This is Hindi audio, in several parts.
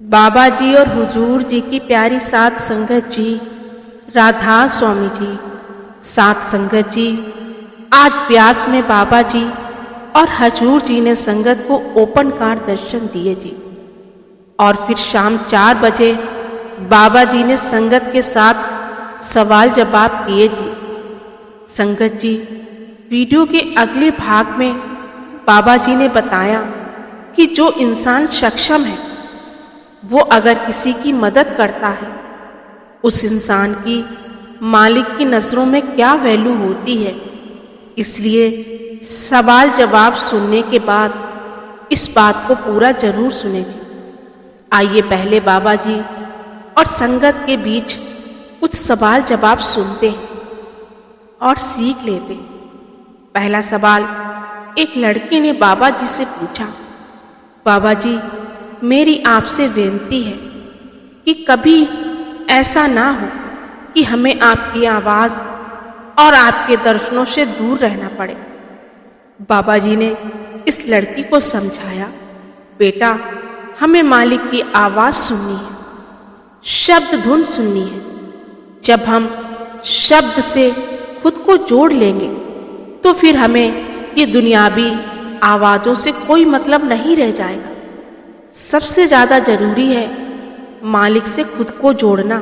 बाबा जी और हुजूर जी की प्यारी साध संगत जी, राधा स्वामी जी, साध संगत जी, आज ब्यास में बाबा जी और हजूर जी ने संगत को ओपन कार दर्शन दिए जी। और फिर शाम 4 बजे बाबा जी ने संगत के साथ सवाल जवाब किए जी। संगत जी, वीडियो के अगले भाग में बाबा जी ने बताया कि जो इंसान सक्षम है वो अगर किसी की मदद करता है, उस इंसान की मालिक की नज़रों में क्या वैल्यू होती है। इसलिए सवाल जवाब सुनने के बाद इस बात को पूरा जरूर सुने जी। आइए पहले बाबा जी और संगत के बीच कुछ सवाल जवाब सुनते हैं और सीख लेते हैं। पहला सवाल एक लड़की ने बाबा जी से पूछा, बाबा जी, मेरी आपसे विनती है कि कभी ऐसा ना हो कि हमें आपकी आवाज़ और आपके दर्शनों से दूर रहना पड़े। बाबा जी ने इस लड़की को समझाया, बेटा, हमें मालिक की आवाज़ सुननी है, शब्द धुन सुननी है। जब हम शब्द से खुद को जोड़ लेंगे तो फिर हमें ये दुनियावी आवाज़ों से कोई मतलब नहीं रह जाएगा। सबसे ज़्यादा जरूरी है मालिक से खुद को जोड़ना,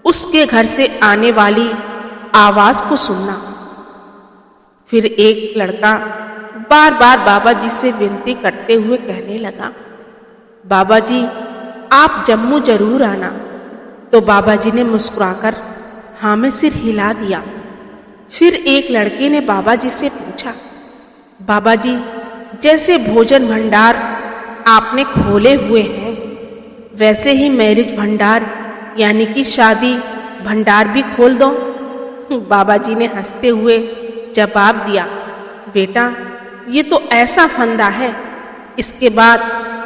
उसके घर से आने वाली आवाज़ को सुनना। फिर एक लड़का बार बार बाबा जी से विनती करते हुए कहने लगा, बाबा जी, आप जम्मू जरूर आना। तो बाबा जी ने मुस्कुराकर हाँ में सिर हिला दिया। फिर एक लड़के ने बाबा जी से पूछा, बाबा जी, जैसे भोजन भंडार आपने खोले हुए हैं, वैसे ही मैरिज भंडार यानी कि शादी भंडार भी खोल दो। बाबा जी ने हंसते हुए जवाब दिया, बेटा, ये तो ऐसा फंदा है, इसके बाद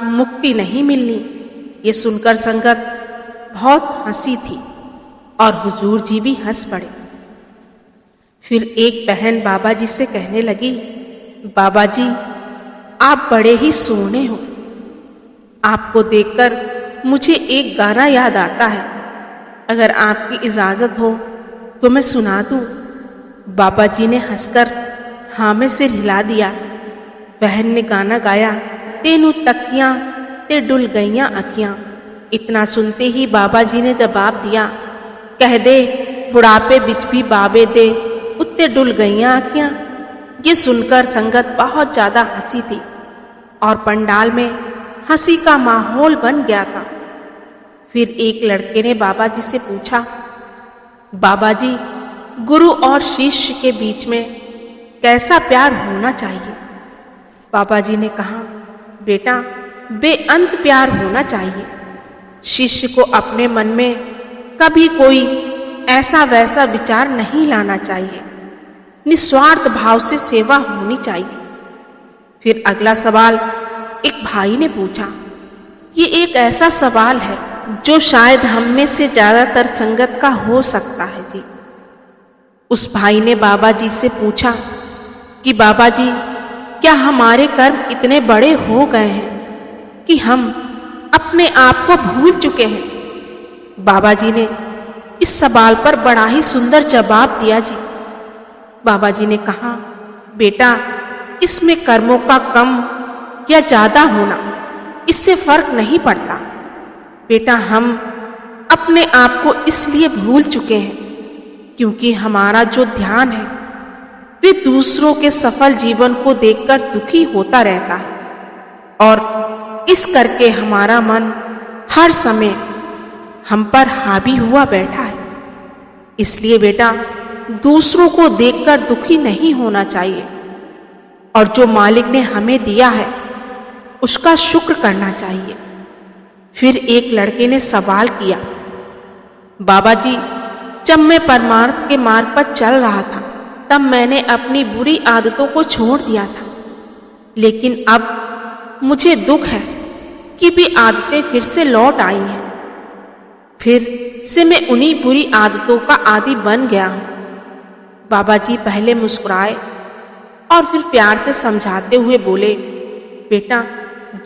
मुक्ति नहीं मिलनी। ये सुनकर संगत बहुत हंसी थी और हुजूर जी भी हंस पड़े। फिर एक बहन बाबा जी से कहने लगी, बाबा जी, आप बड़े ही सोहने हो। आपको देखकर मुझे एक गाना याद आता है, अगर आपकी इजाज़त हो तो मैं सुना दूँ। बाबा जी ने हंसकर हाँ में सिर हिला दिया। बहन ने गाना गाया, तेनू तकियां ते डुल गईयां अखियां। इतना सुनते ही बाबा जी ने जवाब दिया, कह दे बुढ़ापे बिच भी बाबे दे उत्ते डुल गईयां अखियां। ये सुनकर संगत बहुत ज़्यादा हंसी थी और पंडाल में हंसी का माहौल बन गया था। फिर एक लड़के ने बाबा जी से पूछा, बाबा जी, गुरु और शिष्य के बीच में कैसा प्यार होना चाहिए। बाबा जी ने कहा, बेटा, बेअंत प्यार होना चाहिए। शिष्य को अपने मन में कभी कोई ऐसा वैसा विचार नहीं लाना चाहिए। निस्वार्थ भाव से सेवा होनी चाहिए। फिर अगला सवाल एक भाई ने पूछा, ये एक ऐसा सवाल है जो शायद हम में से ज़्यादातर संगत का हो सकता है जी। उस भाई ने बाबा जी से पूछा कि बाबा जी, क्या हमारे कर्म इतने बड़े हो गए हैं कि हम अपने आप को भूल चुके हैं। बाबा जी ने इस सवाल पर बड़ा ही सुंदर जवाब दिया जी। बाबा जी ने कहा, बेटा, इसमें कर्मों का कम या ज़्यादा होना इससे फर्क नहीं पड़ता। बेटा, हम अपने आप को इसलिए भूल चुके हैं क्योंकि हमारा जो ध्यान है वे दूसरों के सफल जीवन को देखकर दुखी होता रहता है और इस करके हमारा मन हर समय हम पर हावी हुआ बैठा है। इसलिए बेटा, दूसरों को देखकर दुखी नहीं होना चाहिए और जो मालिक ने हमें दिया है उसका शुक्र करना चाहिए। फिर एक लड़के ने सवाल किया, बाबा जी, जब मैं परमार्थ के मार्ग पर चल रहा था तब मैंने अपनी बुरी आदतों को छोड़ दिया था, लेकिन अब मुझे दुख है कि भी आदतें फिर से लौट आई हैं। फिर से मैं उन्हीं बुरी आदतों का आदी बन गया हूँ। बाबा जी पहले मुस्कुराए और फिर प्यार से समझाते हुए बोले, बेटा,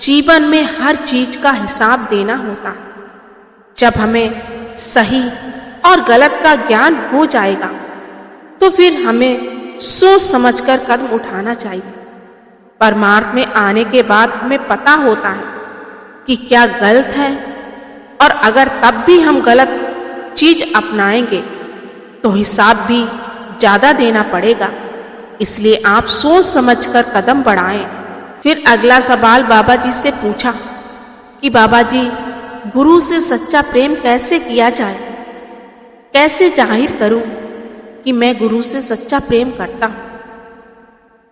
जीवन में हर चीज का हिसाब देना होता है। जब हमें सही और गलत का ज्ञान हो जाएगा तो फिर हमें सोच समझकर कदम उठाना चाहिए। परमार्थ में आने के बाद हमें पता होता है कि क्या गलत है, और अगर तब भी हम गलत चीज अपनाएंगे तो हिसाब भी ज्यादा देना पड़ेगा। इसलिए आप सोच समझकर कदम बढ़ाएं। फिर अगला सवाल बाबा जी से पूछा कि बाबा जी, गुरु से सच्चा प्रेम कैसे किया जाए? कैसे जाहिर करूं कि मैं गुरु से सच्चा प्रेम करता हूं?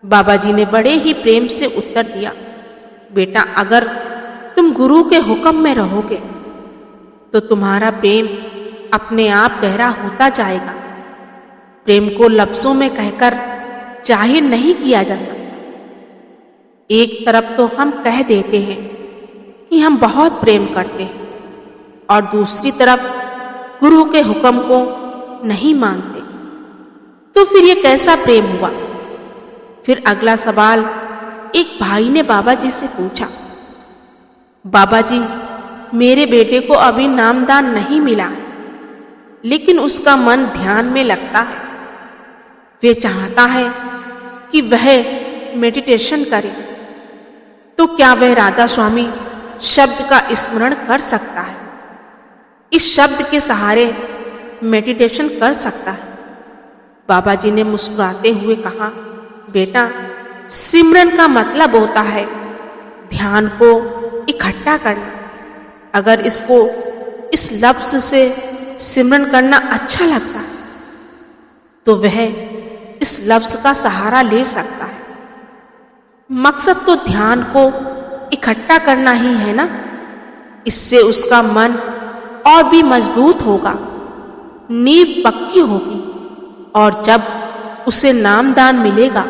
बाबा जी ने बड़े ही प्रेम से उत्तर दिया, बेटा, अगर तुम गुरु के हुक्म में रहोगे तो तुम्हारा प्रेम अपने आप गहरा होता जाएगा। प्रेम को लफ्जों में कहकर जाहिर नहीं किया जा सकता। एक तरफ तो हम कह देते हैं कि हम बहुत प्रेम करते हैं और दूसरी तरफ गुरु के हुक्म को नहीं मानते, तो फिर ये कैसा प्रेम हुआ? फिर अगला सवाल एक भाई ने बाबा जी से पूछा, बाबा जी, मेरे बेटे को अभी नामदान नहीं मिला है, लेकिन उसका मन ध्यान में लगता है। वे चाहता है कि वह मेडिटेशन करे, तो क्या वह राधा स्वामी शब्द का स्मरण कर सकता है? इस शब्द के सहारे मेडिटेशन कर सकता है? बाबा जी ने मुस्कुराते हुए कहा, बेटा, सिमरन का मतलब होता है ध्यान को इकट्ठा करना। अगर इसको इस लफ्ज से सिमरन करना अच्छा लगता है तो वह इस लफ्ज का सहारा ले सकता है। मकसद तो ध्यान को इकट्ठा करना ही है ना। इससे उसका मन और भी मजबूत होगा, नींव पक्की होगी, और जब उसे नामदान मिलेगा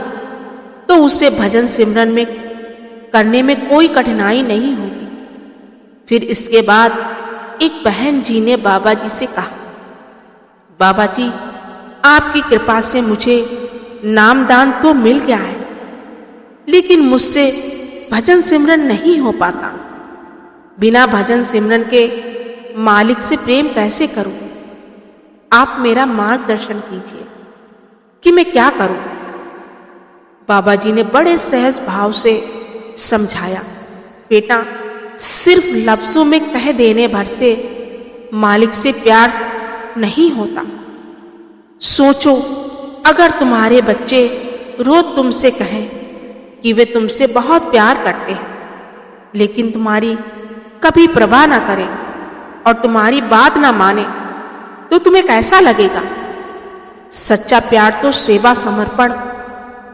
तो उसे भजन सिमरन में करने में कोई कठिनाई नहीं होगी। फिर इसके बाद एक बहन जी ने बाबा जी से कहा, बाबा जी, आपकी कृपा से मुझे नामदान तो मिल गया है, लेकिन मुझसे भजन सिमरन नहीं हो पाता। बिना भजन सिमरन के मालिक से प्रेम कैसे करूं? आप मेरा मार्गदर्शन कीजिए कि मैं क्या करूं? बाबा जी ने बड़े सहज भाव से समझाया, बेटा, सिर्फ लफ्जों में कह देने भर से मालिक से प्यार नहीं होता। सोचो, अगर तुम्हारे बच्चे रोज तुमसे कहें कि वे तुमसे बहुत प्यार करते हैं, लेकिन तुम्हारी कभी परवाह ना करें और तुम्हारी बात ना माने, तो तुम्हें कैसा लगेगा? सच्चा प्यार तो सेवा, समर्पण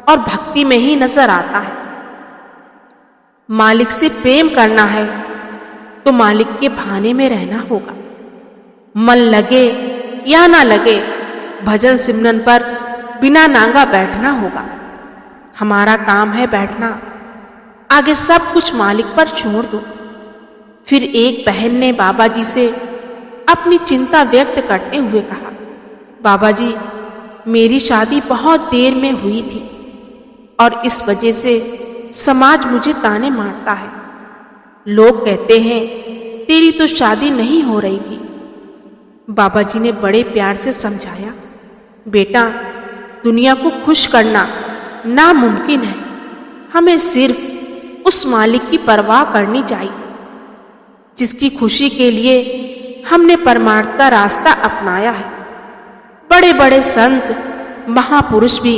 और भक्ति में ही नजर आता है। मालिक से प्रेम करना है तो मालिक के भाने में रहना होगा। मन लगे या ना लगे, भजन सिमरन पर बिना नांगा बैठना होगा। हमारा काम है बैठना, आगे सब कुछ मालिक पर छोड़ दो। फिर एक बहन ने बाबा जी से अपनी चिंता व्यक्त करते हुए कहा, बाबा जी, मेरी शादी बहुत देर में हुई थी और इस वजह से समाज मुझे ताने मारता है। लोग कहते हैं तेरी तो शादी नहीं हो रही थी। बाबा जी ने बड़े प्यार से समझाया, बेटा, दुनिया को खुश करना नामुमकिन है। हमें सिर्फ उस मालिक की परवाह करनी चाहिए जिसकी खुशी के लिए हमने परमार्थ का रास्ता अपनाया है। बड़े बड़े संत, महापुरुष भी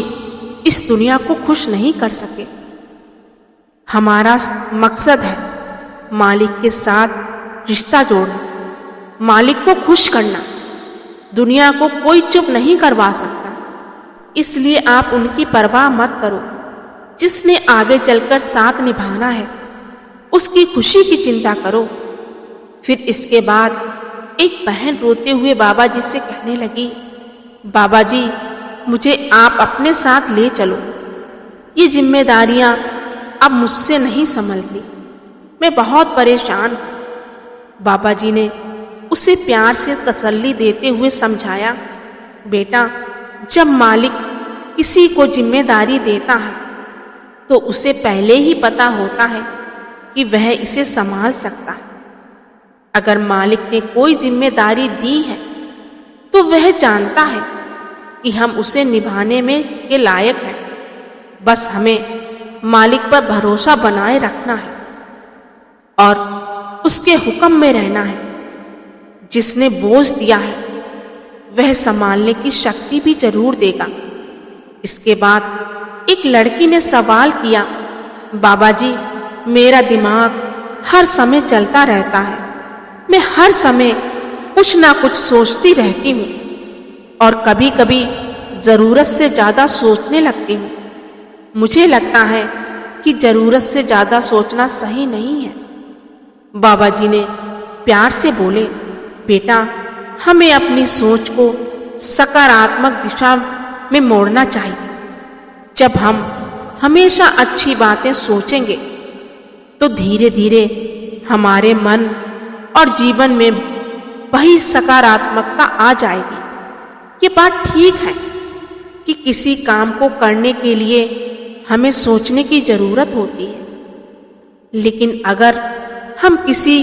इस दुनिया को खुश नहीं कर सके। हमारा मकसद है मालिक के साथ रिश्ता जोड़ना, मालिक को खुश करना। दुनिया को कोई चुप नहीं करवा सकता, इसलिए आप उनकी परवाह मत करो। जिसने आगे चलकर साथ निभाना है उसकी खुशी की चिंता करो। फिर इसके बाद एक बहन रोते हुए बाबा जी से कहने लगी, बाबा जी, मुझे आप अपने साथ ले चलो। ये जिम्मेदारियां अब मुझसे नहीं संभलती, मैं बहुत परेशान हूं। बाबा जी ने उसे प्यार से तसल्ली देते हुए समझाया, बेटा, जब मालिक किसी को जिम्मेदारी देता है तो उसे पहले ही पता होता है कि वह इसे संभाल सकता है। अगर मालिक ने कोई जिम्मेदारी दी है तो वह जानता है कि हम उसे निभाने में के लायक हैं। बस हमें मालिक पर भरोसा बनाए रखना है और उसके हुक्म में रहना है। जिसने बोझ दिया है वह संभालने की शक्ति भी जरूर देगा। इसके बाद एक लड़की ने सवाल किया, बाबा जी, मेरा दिमाग हर समय चलता रहता है। मैं हर समय कुछ ना कुछ सोचती रहती हूँ और कभी कभी जरूरत से ज्यादा सोचने लगती हूँ। मुझे लगता है कि जरूरत से ज्यादा सोचना सही नहीं है। बाबा जी ने प्यार से बोले, बेटा, हमें अपनी सोच को सकारात्मक दिशा में मोड़ना चाहिए। जब हम हमेशा अच्छी बातें सोचेंगे तो धीरे धीरे हमारे मन और जीवन में वही सकारात्मकता आ जाएगी। ये बात ठीक है कि किसी काम को करने के लिए हमें सोचने की जरूरत होती है, लेकिन अगर हम किसी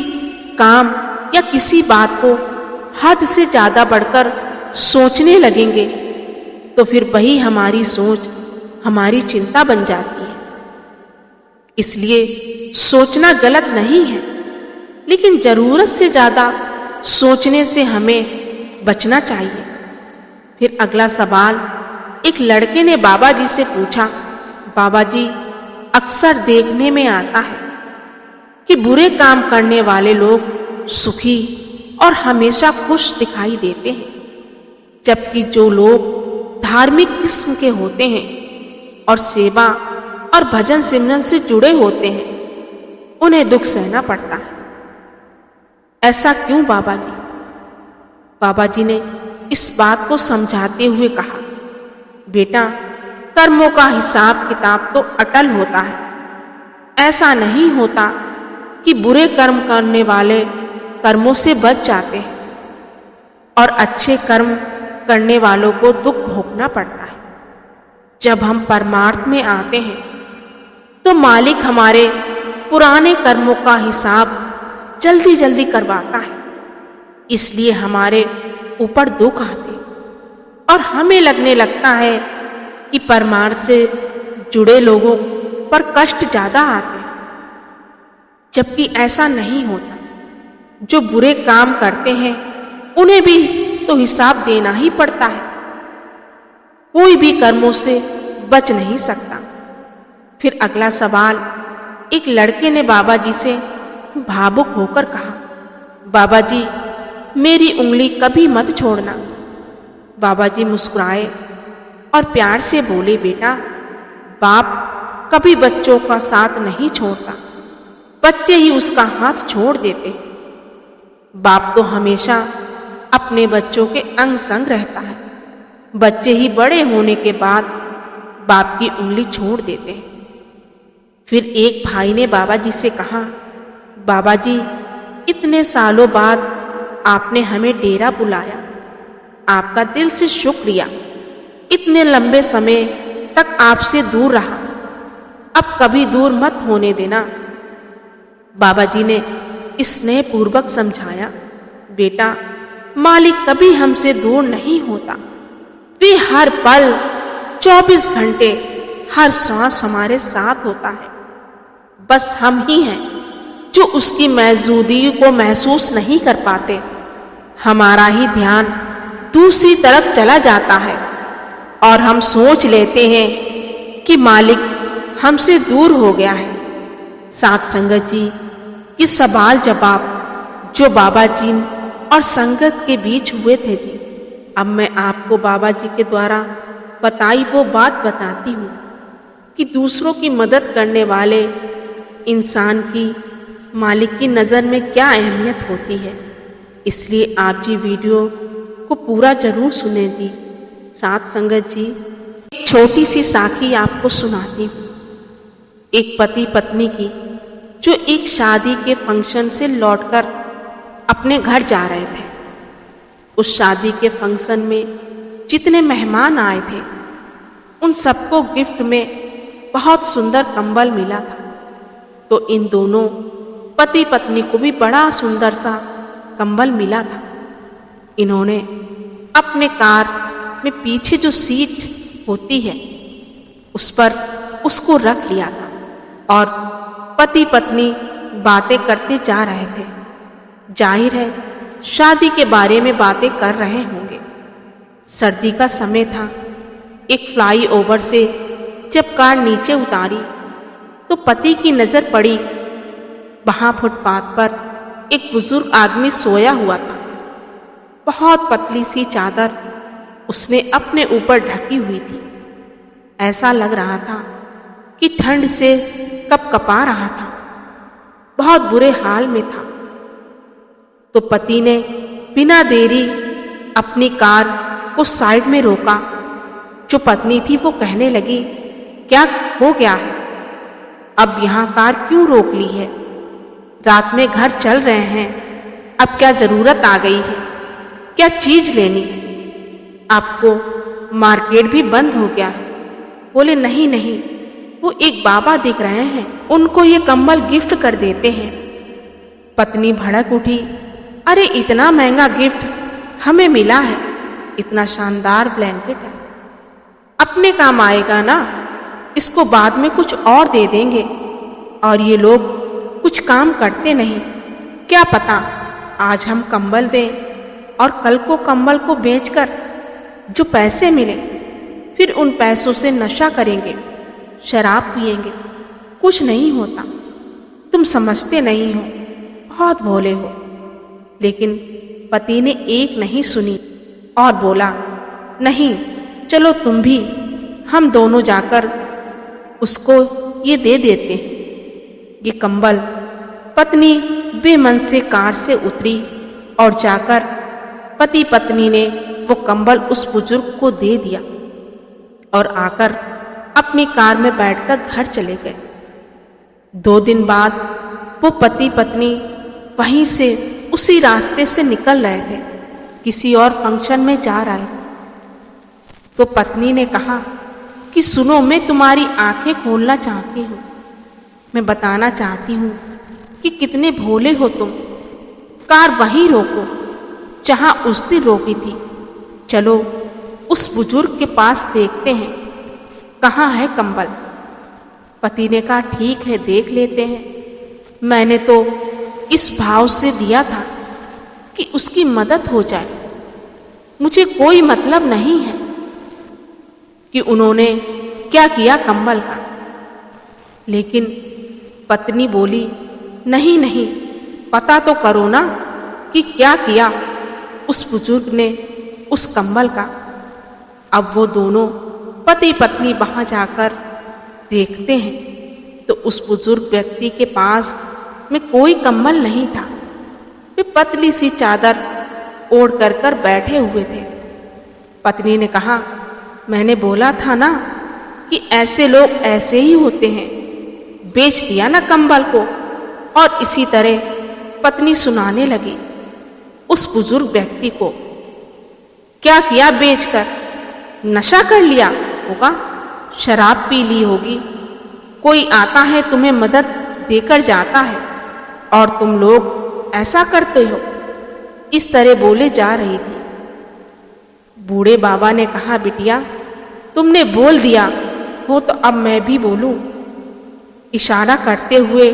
काम या किसी बात को हद से ज्यादा बढ़कर सोचने लगेंगे तो फिर वही हमारी सोच हमारी चिंता बन जाती है। इसलिए सोचना गलत नहीं है, लेकिन जरूरत से ज्यादा सोचने से हमें बचना चाहिए। फिर अगला सवाल एक लड़के ने बाबा जी से पूछा, बाबा जी, अक्सर देखने में आता है कि बुरे काम करने वाले लोग सुखी और हमेशा खुश दिखाई देते हैं, जबकि जो लोग धार्मिक किस्म के होते हैं और सेवा और भजन सिमरन से जुड़े होते हैं उन्हें दुख सहना पड़ता है। ऐसा क्यों बाबा जी? बाबा जी ने इस बात को समझाते हुए कहा, बेटा, कर्मों का हिसाब किताब तो अटल होता है। ऐसा नहीं होता कि बुरे कर्म करने वाले कर्मों से बच जाते हैं और अच्छे कर्म करने वालों को दुख भोगना पड़ता है। जब हम परमार्थ में आते हैं तो मालिक हमारे पुराने कर्मों का हिसाब जल्दी जल्दी करवाता है। इसलिए हमारे ऊपर दुख आते और हमें लगने लगता है कि परमार्थ से जुड़े लोगों पर कष्ट ज्यादा आते हैं, जबकि ऐसा नहीं होता। जो बुरे काम करते हैं उन्हें भी तो हिसाब देना ही पड़ता है। कोई भी कर्मों से बच नहीं सकता। फिर अगला सवाल एक लड़के ने बाबा जी से भावुक होकर कहा, बाबा जी, मेरी उंगली कभी मत छोड़ना। बाबा जी मुस्कुराए और प्यार से बोले, बेटा, बाप कभी बच्चों का साथ नहीं छोड़ता, बच्चे ही उसका हाथ छोड़ देते। बाप तो हमेशा अपने बच्चों के अंग संग रहता है। बच्चे ही बड़े होने के बाद बाप की उंगली छोड़ देते हैं। फिर एक भाई ने बाबा जी से कहा, बाबा जी, इतने सालों बाद आपने हमें डेरा बुलाया, आपका दिल से शुक्रिया। इतने लंबे समय तक आपसे दूर रहा, अब कभी दूर मत होने देना। बाबा जी ने स्नेहपूर्वक समझाया, बेटा, मालिक कभी हमसे दूर नहीं होता। वे हर पल 24 घंटे हर सांस हमारे साथ होता है। बस हम ही हैं जो उसकी मौजूदगी को महसूस नहीं कर पाते। हमारा ही ध्यान दूसरी तरफ चला जाता है और हम सोच लेते हैं कि मालिक हमसे दूर हो गया है। साथ संगत जी, ये सवाल जवाब जो बाबा जी और संगत के बीच हुए थे जी, अब मैं आपको बाबा जी के द्वारा बताई वो बात बताती हूँ कि दूसरों की मदद करने वाले इंसान की मालिक की नज़र में क्या अहमियत होती है। इसलिए आप जी वीडियो को पूरा जरूर सुने जी। साथ संगत जी, एक छोटी सी साखी आपको सुनाती हूँ। एक पति पत्नी की जो एक शादी के फंक्शन से लौटकर अपने घर जा रहे थे। उस शादी के फंक्शन में जितने मेहमान आए थे उन सबको गिफ्ट में बहुत सुंदर कंबल मिला था। तो इन दोनों पति पत्नी को भी बड़ा सुंदर सा कंबल मिला था। इन्होंने अपने कार में पीछे जो सीट होती है उस पर उसको रख लिया था और पति पत्नी बातें करते जा रहे थे। जाहिर है शादी के बारे में बातें कर रहे होंगे। सर्दी का समय था। एक फ्लाईओवर से जब कार नीचे उतारी तो पति की नजर पड़ी, वहां फुटपाथ पर एक बुजुर्ग आदमी सोया हुआ था। बहुत पतली सी चादर उसने अपने ऊपर ढकी हुई थी। ऐसा लग रहा था कि ठंड से कपकपा रहा था, बहुत बुरे हाल में था। तो पति ने बिना देरी अपनी कार को साइड में रोका। जो पत्नी थी वो कहने लगी, क्या हो गया है? अब यहाँ कार क्यों रोक ली है? रात में घर चल रहे हैं, अब क्या जरूरत आ गई है? क्या चीज लेनी है? आपको मार्केट भी बंद हो गया है। बोले नहीं नहीं, वो एक बाबा दिख रहे हैं, उनको ये कंबल गिफ्ट कर देते हैं। पत्नी भड़क उठी, अरे इतना महंगा गिफ्ट हमें मिला है, इतना शानदार ब्लैंकेट है, अपने काम आएगा ना, इसको बाद में कुछ और दे देंगे। और ये लोग कुछ काम करते नहीं, क्या पता आज हम कंबल दें और कल को कंबल को बेचकर जो पैसे मिले फिर उन पैसों से नशा करेंगे, शराब पिएंगे। कुछ नहीं होता, तुम समझते नहीं हो, बहुत भोले हो। लेकिन पति ने एक नहीं सुनी और बोला, नहीं चलो तुम भी, हम दोनों जाकर उसको ये दे देते हैं। ये कंबल। पत्नी बेमन से कार से उतरी और जाकर पति पत्नी ने वो कंबल उस बुजुर्ग को दे दिया और आकर अपनी कार में बैठकर घर चले गए। 2 दिन बाद वो पति पत्नी वहीं से उसी रास्ते से निकल रहे थे, किसी और फंक्शन में जा रहे थे। तो पत्नी ने कहा कि सुनो, मैं तुम्हारी आंखें खोलना चाहती हूँ, मैं बताना चाहती हूँ कि कितने भोले हो तुम। कार वहीं रोको जहां उस दिन रोकी थी। चलो उस बुजुर्ग के पास देखते हैं कहाँ है कंबल। पति ने कहा ठीक है, देख लेते हैं। मैंने तो इस भाव से दिया था कि उसकी मदद हो जाए, मुझे कोई मतलब नहीं है कि उन्होंने क्या किया कंबल का। लेकिन पत्नी बोली, नहीं नहीं, पता तो करो ना कि क्या किया उस बुजुर्ग ने उस कंबल का। अब वो दोनों पति पत्नी वहां जाकर देखते हैं तो उस बुजुर्ग व्यक्ति के पास में कोई कंबल नहीं था। वे पतली सी चादर ओढ़ कर बैठे हुए थे। पत्नी ने कहा, मैंने बोला था ना कि ऐसे लोग ऐसे ही होते हैं, बेच दिया ना कंबल को। और इसी तरह पत्नी सुनाने लगी उस बुजुर्ग व्यक्ति को, क्या किया बेचकर? नशा कर लिया होगा, शराब पी ली होगी, कोई आता है तुम्हें मदद देकर जाता है और तुम लोग ऐसा करते हो। इस तरह बोले जा रही थी। बूढ़े बाबा ने कहा, बिटिया तुमने बोल दिया हो तो अब मैं भी बोलूं। इशारा करते हुए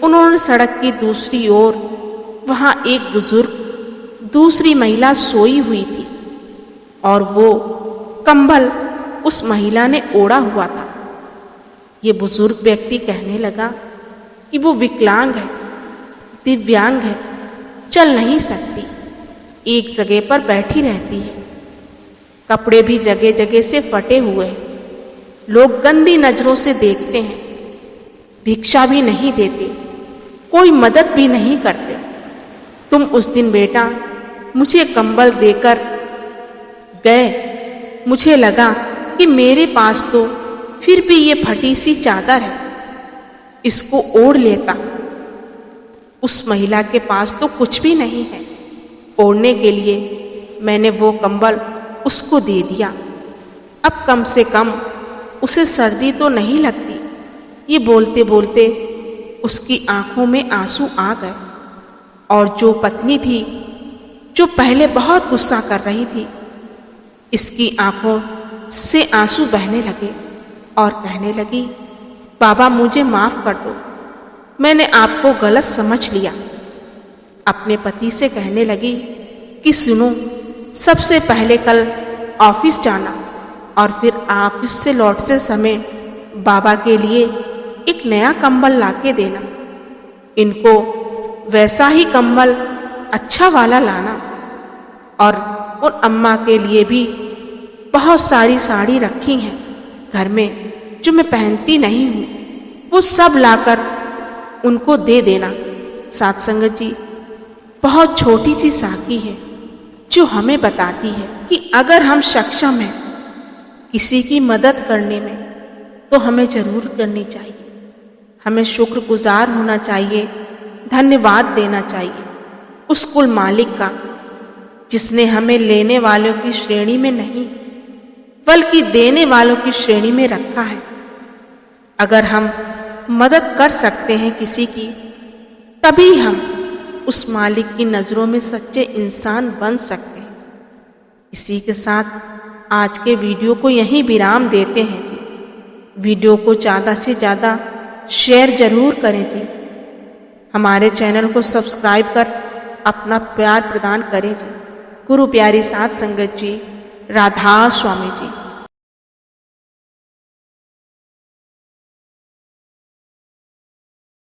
उन्होंने सड़क की दूसरी ओर, वहां एक बुजुर्ग दूसरी महिला सोई हुई थी और वो कंबल उस महिला ने ओढ़ा हुआ था। ये बुजुर्ग व्यक्ति कहने लगा कि वो विकलांग है, दिव्यांग है, चल नहीं सकती, एक जगह पर बैठी रहती है, कपड़े भी जगह जगह से फटे हुए हैं, लोग गंदी नजरों से देखते हैं, भिक्षा भी नहीं देते, कोई मदद भी नहीं करते। तुम उस दिन बेटा मुझे कंबल देकर गए, मुझे लगा कि मेरे पास तो फिर भी ये फटी सी चादर है, इसको ओढ़ लेता। उस महिला के पास तो कुछ भी नहीं है ओढ़ने के लिए, मैंने वो कंबल उसको दे दिया। अब कम से कम उसे सर्दी तो नहीं लगती। ये बोलते बोलते उसकी आंखों में आंसू आ गए और जो पत्नी थी जो पहले बहुत गुस्सा कर रही थी, इसकी आंखों से आंसू बहने लगे और कहने लगी, बाबा मुझे माफ कर दो, मैंने आपको गलत समझ लिया। अपने पति से कहने लगी कि सुनो, सबसे पहले कल ऑफिस जाना और फिर ऑफिस से लौटते समय बाबा के लिए एक नया कंबल लाके देना। इनको वैसा ही कंबल अच्छा वाला लाना और उन अम्मा के लिए भी बहुत सारी साड़ी रखी हैं घर में जो मैं पहनती नहीं हूँ, वो सब लाकर उनको दे देना। साथ संगत जी, बहुत छोटी सी साखी है जो हमें बताती है कि अगर हम सक्षम हैं किसी की मदद करने में तो हमें जरूर करनी चाहिए। हमें शुक्रगुजार होना चाहिए, धन्यवाद देना चाहिए उस कुल मालिक का जिसने हमें लेने वालों की श्रेणी में नहीं बल्कि देने वालों की श्रेणी में रखा है। अगर हम मदद कर सकते हैं किसी की, तभी हम उस मालिक की नज़रों में सच्चे इंसान बन सकते हैं। इसी के साथ आज के वीडियो को यहीं विराम देते हैं जी। वीडियो को ज़्यादा से ज़्यादा शेयर जरूर करें जी। हमारे चैनल को सब्सक्राइब कर अपना प्यार प्रदान करें जी। गुरु प्यारी साथ संगत जी, राधा स्वामी जी।